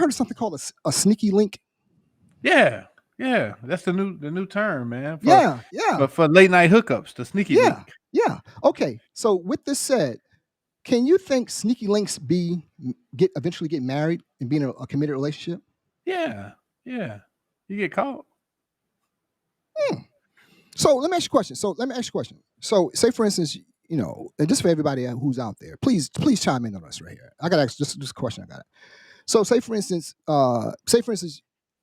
heard of something called a sneaky link? Yeah, that's the new term, man. For late night hookups, the sneaky link. Yeah. Okay. So with this said, can you think sneaky links eventually get married and be in a committed relationship? Yeah. You get caught. So let me ask you a question. So say for instance, and just for everybody who's out there, please chime in on us right here. I got to ask just a question. I got it. So say for instance,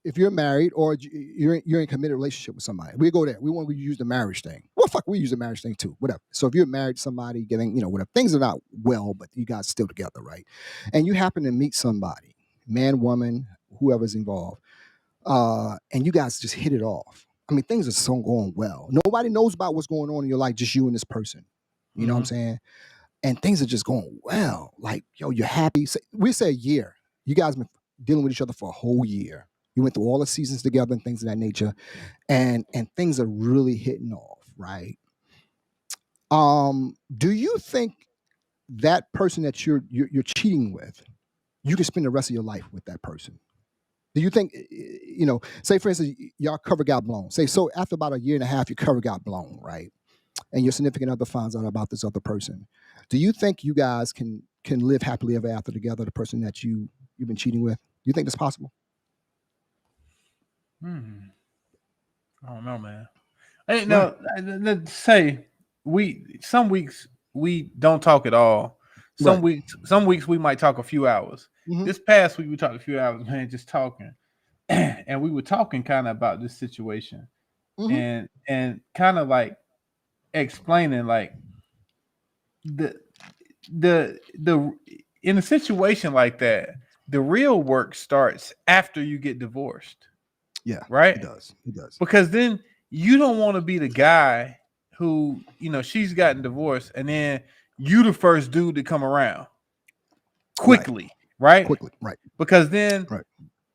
if you're married or you're in a committed relationship with somebody, we go there. We want to use the marriage thing. Well, fuck, we use the marriage thing too. Whatever. So if you're married to somebody, getting whatever, things are not well, but you guys still together, right? And you happen to meet somebody, man, woman, whoever's involved, and you guys just hit it off. I mean, things are so going well. Nobody knows about what's going on in your life, just you and this person. You know what I'm saying? And things are just going well. Like, yo, you're happy. We say a year. You guys been dealing with each other for a whole year. You went through all the seasons together and things of that nature, and things are really hitting off, right? Do you think that person that you're cheating with, you can spend the rest of your life with that person? Do you think, say for instance, y'all cover got blown. So after about a year and a half, your cover got blown, right? And your significant other finds out about this other person. Do you think you guys can live happily ever after together, the person that you've been cheating with? Do you think that's possible? I don't know, man. Hey, no, let's say some weeks we don't talk at all. Some weeks we might talk a few hours. This past week we talked a few hours, man, just talking. And we were talking kind of about this situation and kind of like explaining like the in a situation like that, the real work starts after you get divorced. Yeah. Right? It does. Because then you don't want to be the guy who, she's gotten divorced and then you the first dude to come around quickly, right? Because then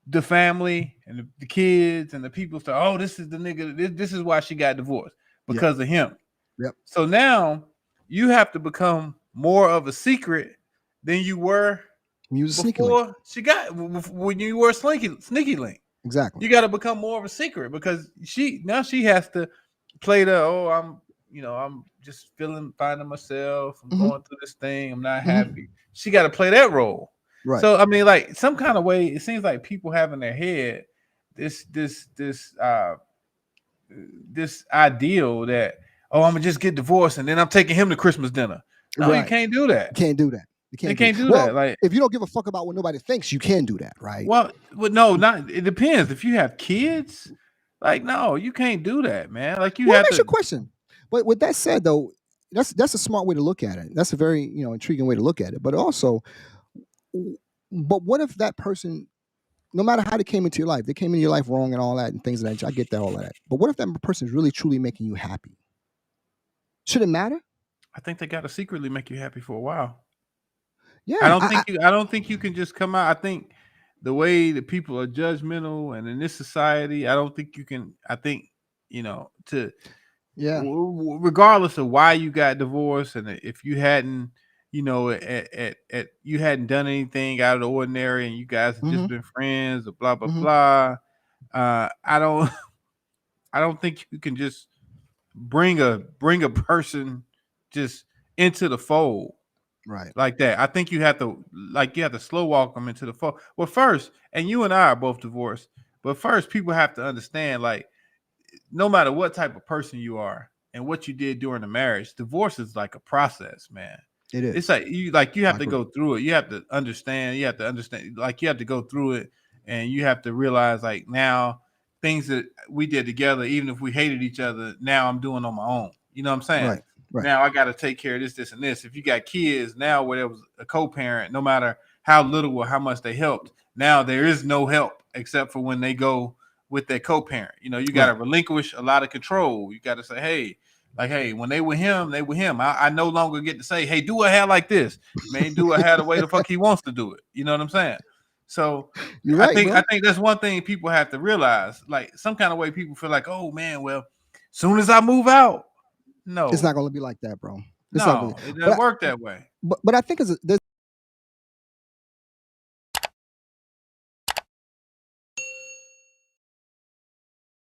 the family and the kids and the people start, oh, this is the nigga, this is why she got divorced, because of him. Yep. So now you have to become more of a secret than you were before when you were sneaky link. Exactly. You got to become more of a secret because she has to play I'm just finding myself. I'm going through this thing. I'm not happy. She got to play that role. Right. So I mean, like some kind of way, it seems like people have in their head this ideal that, oh, I'm gonna just get divorced and then I'm taking him to Christmas dinner. No, you can't do that. You can't do that. You can't do that. Like, if you don't give a fuck about what nobody thinks, you can do that, right? Well, no, not. It depends. If you have kids, like, no, you can't do that, man. Like, you have to. That's your question. But with that said, though, that's a smart way to look at it. That's a very intriguing way to look at it. But also, but what if that person, no matter how they came into your life, they came into your life wrong and all that and things like that. I get that, all of that. But what if that person is really truly making you happy? Should it matter? I think they got to secretly make you happy for a while. Yeah, I don't think you can just come out. I think the way that people are judgmental and in this society, I don't think you can. I think regardless of why you got divorced and if you hadn't, you hadn't done anything out of the ordinary and you guys have just been friends or blah blah blah. I don't think you can just bring a person just into the fold. Right. Like that. I think you have to slow walk them into the fold. Well, first, and you and I are both divorced, but first people have to understand, like, no matter what type of person you are and what you did during the marriage, divorce is like a process, man. It is. It's like you have to go through it. You have to understand. Like you have to go through it, and you have to realize, like, now things that we did together, even if we hated each other, now I'm doing on my own. You know what I'm saying? Right. Now I got to take care of this, and this. If you got kids now where there was a co-parent, no matter how little or how much they helped, now there is no help except for when they go with their co-parent. You got to relinquish a lot of control. You got to say, hey, when they were him, they were him. I no longer get to say, hey, do her hair like this. Man, do her hair the way the fuck he wants to do it. You know what I'm saying? So I think that's one thing people have to realize. Like, some kind of way people feel like, oh man, well, soon as I move out. No, it's not going to be like that, bro. It doesn't work that way. But I think there's